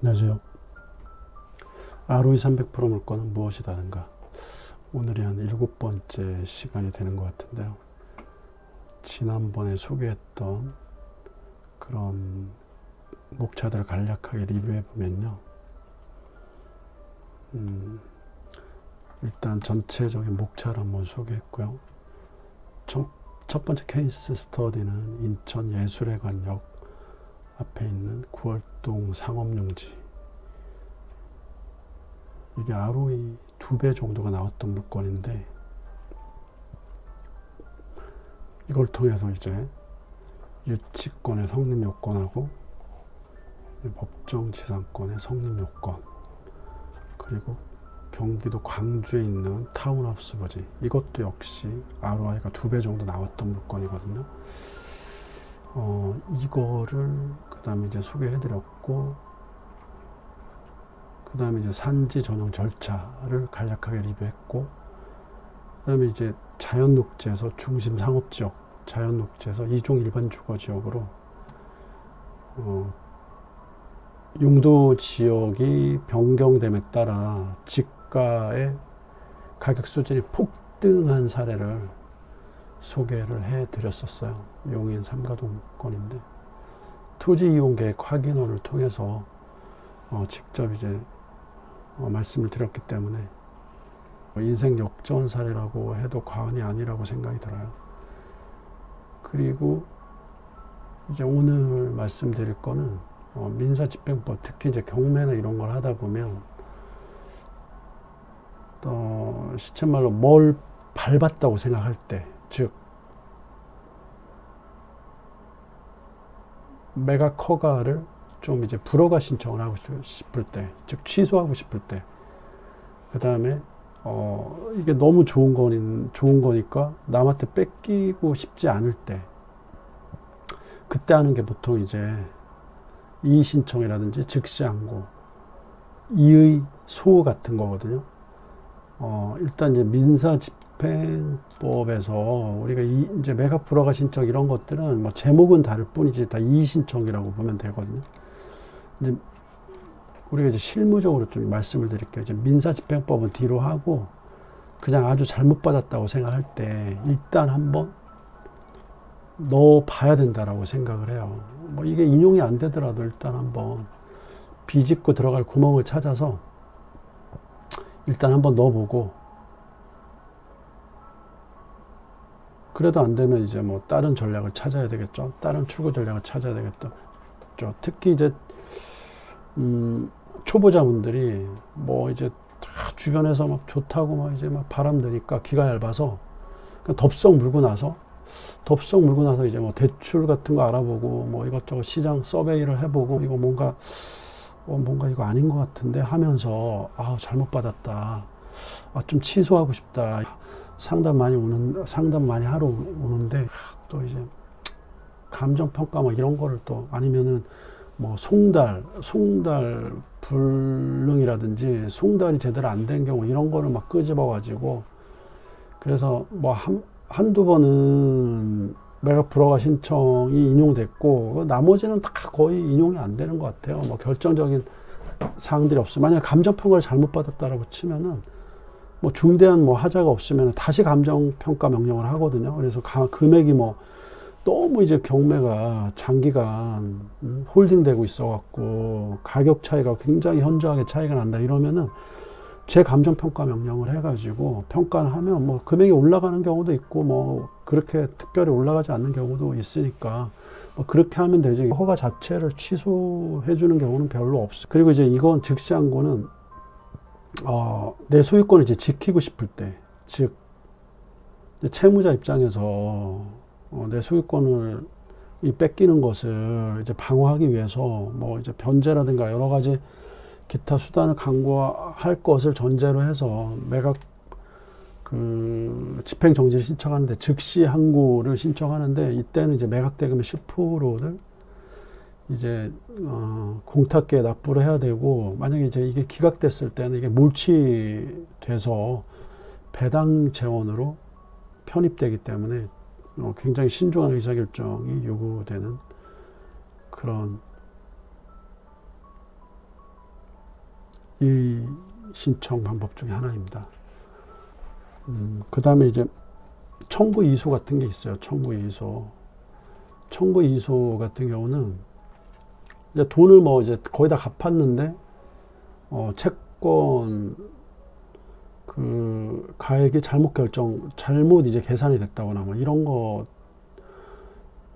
안녕하세요. ROE 300% 물건은 무엇이 다른가? 오늘이 한 7번째 시간이 되는 것 같은데요. 지난번에 소개했던 그런 목차들을 간략하게 리뷰해 보면요. 일단 전체적인 목차를 한번 소개했고요. 첫 번째 케이스 스터디는 인천 예술회관역 앞에 있는 구월동 상업용지. 이게 ROE 2배 정도가 나왔던 물건인데, 이걸 통해서 이제 유치권의 성립 요건하고 법정지상권의 성립 요건, 그리고 경기도 광주에 있는 타운하우스 부지, 이것도 역시 ROI가 2배 정도 나왔던 물건이거든요. 이거를 그 다음에 이제 소개해드렸고, 그 다음에 이제 산지 전용 절차를 간략하게 리뷰했고, 그 다음에 이제 자연녹지에서 중심 상업지역, 자연녹지에서 2종 일반 주거지역으로 용도 지역이 변경됨에 따라 집가의 가격 수준이 폭등한 사례를 소개를 해드렸었어요. 용인 삼가동 건인데, 토지 이용 계획 확인원을 통해서 직접 이제 말씀을 드렸기 때문에 인생 역전 사례라고 해도 과언이 아니라고 생각이 들어요. 그리고 이제 오늘 말씀드릴 거는 민사집행법, 특히 이제 경매나 이런 걸 하다 보면 시쳇말로 뭘 밟았다고 생각할 때, 즉 매각 허가를 좀 이제 불허가 신청을 하고 싶을 때, 즉 취소하고 싶을 때, 그 다음에 이게 너무 좋은 거니까 남한테 뺏기고 싶지 않을 때, 그때 하는 게 보통 이제 이의 신청이라든지 즉시 항고, 이의 소 같은 거거든요. 일단 이제 민사집행법에서 우리가 이제 매각 불허가 신청 이런 것들은 뭐 제목은 다를 뿐이지 다 이의 신청이라고 보면 되거든요. 이제 우리가 이제 실무적으로 좀 말씀을 드릴게요. 이제 민사집행법은 뒤로 하고 그냥 아주 잘못 받았다고 생각할 때 일단 한번 넣어봐야 된다라고 생각을 해요. 뭐 이게 인용이 안 되더라도 일단 한번 비집고 들어갈 구멍을 찾아서 일단 한번 넣어보고, 그래도 안 되면 이제 뭐 다른 전략을 찾아야 되겠죠. 다른 출구 전략을 찾아야 되겠죠. 특히 이제 초보자분들이 뭐 이제 주변에서 막 좋다고 막 이제 막 바람 드니까 귀가 얇아서 그냥 덥석 물고 나서 이제 뭐 대출 같은 거 알아보고 뭐 이것저것 시장 서베이를 해보고 이거 뭔가 이거 아닌 것 같은데 하면서 잘못 받았다, 좀 취소하고 싶다, 상담 많이 하러 오는데 또 이제 감정평가 뭐 이런 거를 또, 아니면은 뭐 송달 불능이라든지 송달이 제대로 안 된 경우 이런 거를 막 끄집어 가지고, 그래서 뭐 한두 번은 매각 불허가 신청이 인용됐고 나머지는 다 거의 인용이 안 되는 것 같아요. 뭐 결정적인 사항들이 없어요. 만약에 감정평가를 잘못 받았다라고 치면은 뭐 중대한 뭐 하자가 없으면 다시 감정평가 명령을 하거든요. 그래서 금액이 뭐 너무 이제 경매가 장기간 홀딩되고 있어갖고 가격 차이가 굉장히 현저하게 차이가 난다 이러면은 제 감정평가 명령을 해가지고 평가를 하면 뭐 금액이 올라가는 경우도 있고 뭐 그렇게 특별히 올라가지 않는 경우도 있으니까 뭐 그렇게 하면 되지, 허가 자체를 취소해 주는 경우는 별로 없어요. 그리고 이제 이건 즉시 항고는 내 소유권을 이제 지키고 싶을 때, 즉 채무자 입장에서 내 소유권을 뺏기는 것을 이제 방어하기 위해서 뭐 이제 변제라든가 여러 가지 기타 수단을 강구할 것을 전제로 해서 매각 집행 정지를 신청하는데, 즉시 항고를 신청하는데, 이때는 이제 매각 대금의 10%를 이제 공탁계에 납부를 해야 되고, 만약에 이제 이게 기각됐을 때는 이게 몰치돼서 배당 재원으로 편입되기 때문에 굉장히 신중한 의사결정이 요구되는 그런 이 신청 방법 중에 하나입니다. 그 다음에 이제 청구 이소 같은 게 있어요. 청구 이소. 청구 이소 같은 경우는 이제 돈을 뭐 이제 거의 다 갚았는데 채권 그 가액이 잘못 이제 계산이 됐다거나 뭐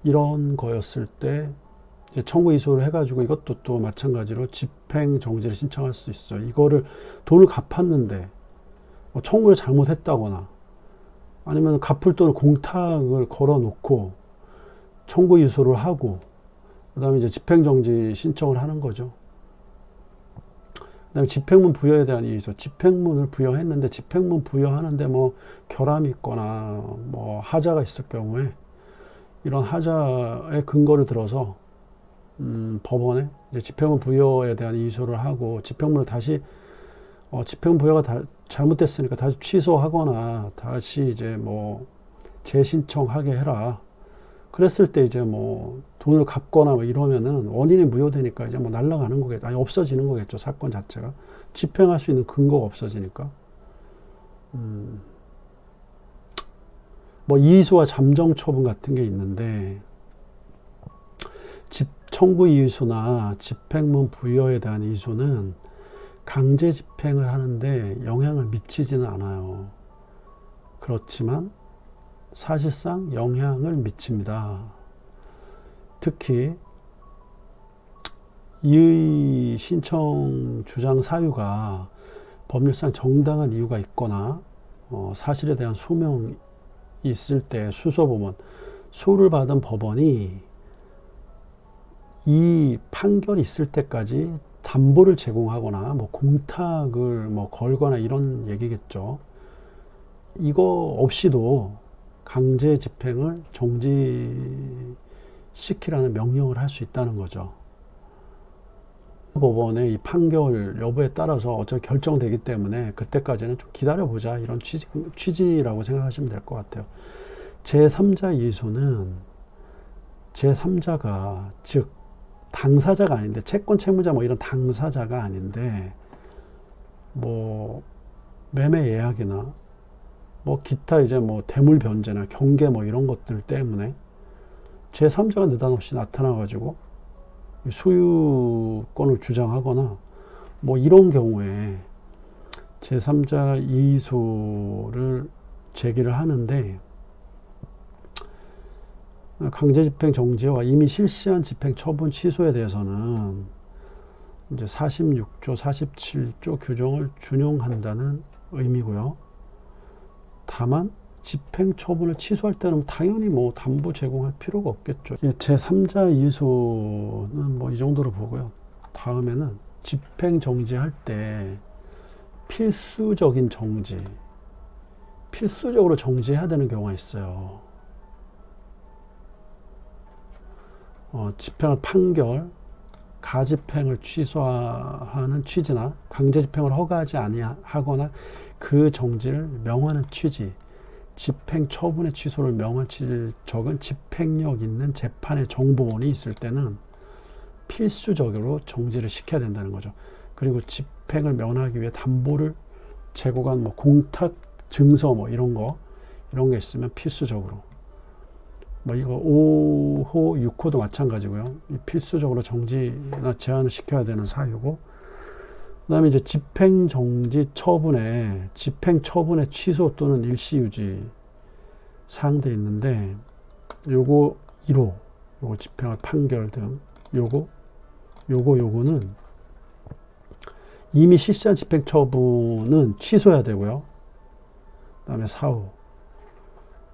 이런 거였을 때 이제 청구 이소를 해가지고 이것도 또 마찬가지로 집행 정지를 신청할 수 있어요. 이거를 돈을 갚았는데 뭐 청구를 잘못했다거나 아니면 갚을 돈을 공탁을 걸어 놓고 청구 이소를 하고 그 다음에 이제 집행 정지 신청을 하는 거죠. 그 다음에 집행문 부여에 대한 이의죠. 집행문을 부여했는데 집행문 부여하는데 뭐 결함이 있거나 뭐 하자가 있을 경우에 이런 하자의 근거를 들어서 법원에 이제 집행문 부여에 대한 이의소를 하고 집행문을 다시 집행문 부여가 잘못됐으니까 다시 취소하거나 다시 이제 뭐 재신청하게 해라. 그랬을 때 이제 뭐 돈을 갚거나 뭐 이러면은 원인이 무효되니까 이제 뭐 날아가는 거겠죠. 아니 없어지는 거겠죠. 사건 자체가 집행할 수 있는 근거가 없어지니까. 뭐 이의소와 잠정 처분 같은 게 있는데 청구 이의소나 집행문 부여에 대한 이의소는 강제 집행을 하는데 영향을 미치지는 않아요. 그렇지만 사실상 영향을 미칩니다. 특히 이의 신청 주장 사유가 법률상 정당한 이유가 있거나 사실에 대한 소명이 있을 때 수소법원, 소를 받은 법원이 이 판결이 있을 때까지 담보를 제공하거나 뭐 공탁을 뭐 걸거나 이런 얘기겠죠. 이거 없이도 강제 집행을 정지시키라는 명령을 할 수 있다는 거죠. 법원의 이 판결 여부에 따라서 어차피 결정되기 때문에 그때까지는 좀 기다려보자 이런 취지라고 생각하시면 될 것 같아요. 제3자 이의소는 제3자가 즉 당사자가 아닌데 채권 채무자 뭐 이런 당사자가 아닌데 뭐 매매 예약이나 뭐 기타 이제 뭐 대물 변제나 경계 뭐 이런 것들 때문에 제3자가 느닷없이 나타나 가지고 소유권을 주장하거나 뭐 이런 경우에 제3자 이의소를 제기를 하는데 강제집행 정지와 이미 실시한 집행 처분 취소에 대해서는 이제 46조, 47조 규정을 준용한다는 의미고요. 다만 집행 처분을 취소할 때는 당연히 뭐 담보 제공할 필요가 없겠죠. 제3자 이의소는 뭐 이 정도로 보고요. 다음에는 집행 정지할 때 필수적인 정지, 필수적으로 정지해야 되는 경우가 있어요. 집행을 판결, 가집행을 취소하는 취지나 강제집행을 허가하지 아니하거나 그 정지를 명하는 취지, 집행 처분의 취소를 명한 취지를 적은 집행력 있는 재판의 정보원이 있을 때는 필수적으로 정지를 시켜야 된다는 거죠. 그리고 집행을 면하기 위해 담보를 제공한 뭐 공탁 증서 뭐 이런 게 있으면 필수적으로 뭐 이거 5호, 6호도 마찬가지고요. 필수적으로 정지나 제한을 시켜야 되는 사유고, 그 다음에 이제 집행정지 처분에 집행처분의 취소 또는 일시유지 사항돼 있는데, 요거 1호, 요거 집행할 판결 등, 요거는 이미 실시한 집행처분은 취소해야 되고요. 그 다음에 4호,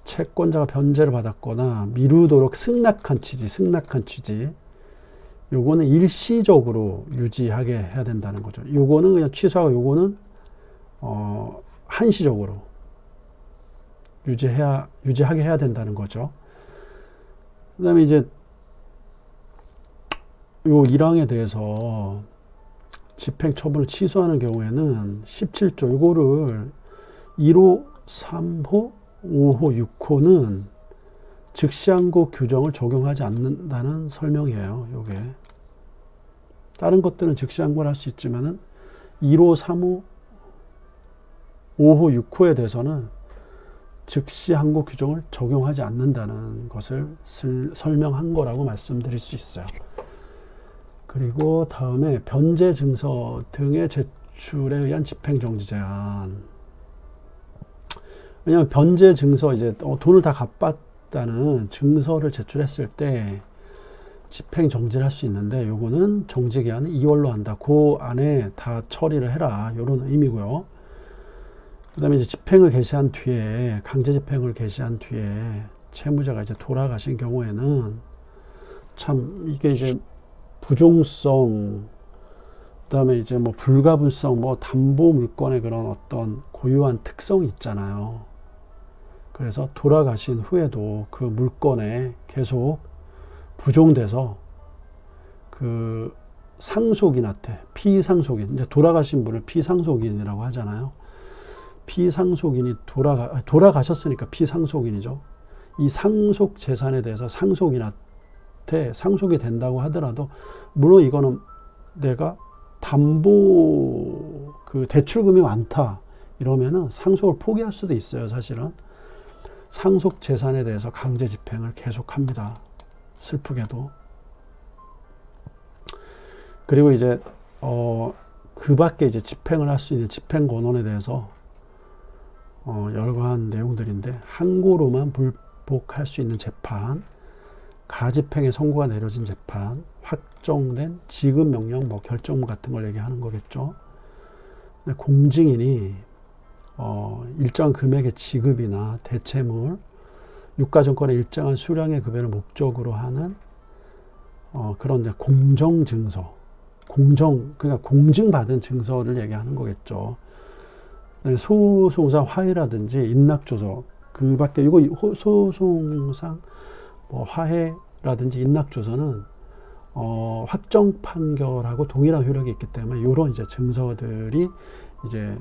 채권자가 변제를 받았거나 미루도록 승낙한 취지, 요거는 일시적으로 유지하게 해야 된다는 거죠. 요거는 그냥 취소하고 요거는 한시적으로 유지하게 해야 된다는 거죠. 그 다음에 이제 요 1항에 대해서 집행 처분을 취소하는 경우에는 17조 요거를 1호, 3호, 5호, 6호는 즉시항고 규정을 적용하지 않는다는 설명이에요. 요게 다른 것들은 즉시항고를 할 수 있지만은 1호, 3호, 5호, 6호에 대해서는 즉시 항고 규정을 적용하지 않는다는 것을 설명한 거라고 말씀드릴 수 있어요. 그리고 다음에 변제 증서 등의 제출에 의한 집행정지 제한. 왜냐하면 변제 증서, 이제 돈을 다 갚았다는 증서를 제출했을 때 집행정지를 할 수 있는데, 요거는 정지기한은 2월로 한다. 그 안에 다 처리를 해라. 요런 의미고요. 그 다음에 이제 집행을 개시한 뒤에, 강제 집행을 개시한 뒤에 채무자가 이제 돌아가신 경우에는 참 이게 이제 부종성, 그 다음에 이제 뭐 불가분성, 뭐 담보 물건의 그런 어떤 고유한 특성이 있잖아요. 그래서 돌아가신 후에도 그 물건에 계속 부종돼서 그 상속인한테, 피상속인, 이제 돌아가신 분을 피상속인이라고 하잖아요. 피상속인이 돌아가셨으니까 피상속인이죠. 이 상속 재산에 대해서 상속인한테 상속이 된다고 하더라도, 물론 이거는 내가 담보 그 대출금이 많다 이러면은 상속을 포기할 수도 있어요. 사실은 상속 재산에 대해서 강제 집행을 계속합니다. 슬프게도. 그리고 이제 그 밖에 이제 집행을 할 수 있는 집행 권한에 대해서 열거한 내용들인데, 항고로만 불복할 수 있는 재판, 가집행의 선고가 내려진 재판, 확정된 지급 명령, 뭐 결정문 같은 걸 얘기하는 거겠죠. 공증인이 일정한 금액의 지급이나 대체물, 유가증권의 일정한 수량의 급여를 목적으로 하는 그런 공정증서, 그러니까 공증받은 증서를 얘기하는 거겠죠. 소송상 화해라든지 인락조서, 그 밖에 이거 소송상 뭐 화해라든지 인락조서는 확정 판결하고 동일한 효력이 있기 때문에 이런 이제 증서들이 이제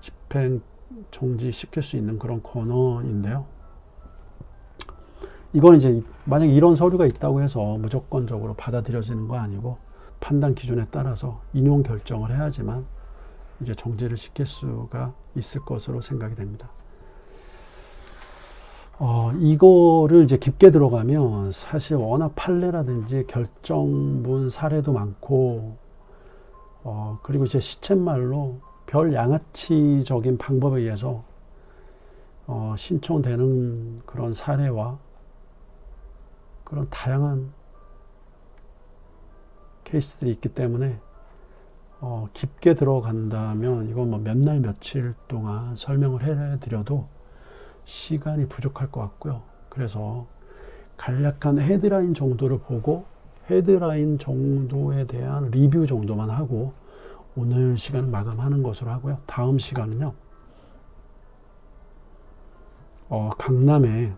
집행 정지시킬 수 있는 그런 권한인데요. 이건 이제 만약 이런 서류가 있다고 해서 무조건적으로 받아들여지는 거 아니고, 판단 기준에 따라서 인용 결정을 해야지만 이제 정지를 시킬 수가 있을 것으로 생각이 됩니다. 이거를 이제 깊게 들어가면 사실 워낙 판례라든지 결정문 사례도 많고, 그리고 이제 시쳇말로 별 양아치적인 방법에 의해서 신청되는 그런 사례와 그런 다양한 케이스들이 있기 때문에 깊게 들어간다면 이건 뭐 몇 날 며칠 동안 설명을 해드려도 시간이 부족할 것 같고요. 그래서 간략한 헤드라인 정도를 보고 헤드라인 정도에 대한 리뷰 정도만 하고 오늘 시간은 마감하는 것으로 하고요. 다음 시간은요, 강남에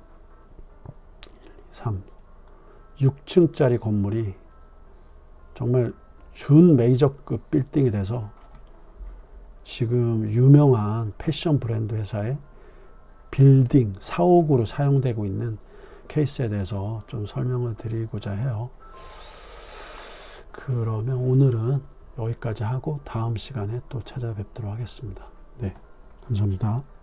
6층짜리 건물이 정말 준 메이저급 빌딩이 돼서 지금 유명한 패션 브랜드 회사의 빌딩 사옥으로 사용되고 있는 케이스에 대해서 좀 설명을 드리고자 해요. 그러면 오늘은 여기까지 하고 다음 시간에 또 찾아뵙도록 하겠습니다. 네, 감사합니다.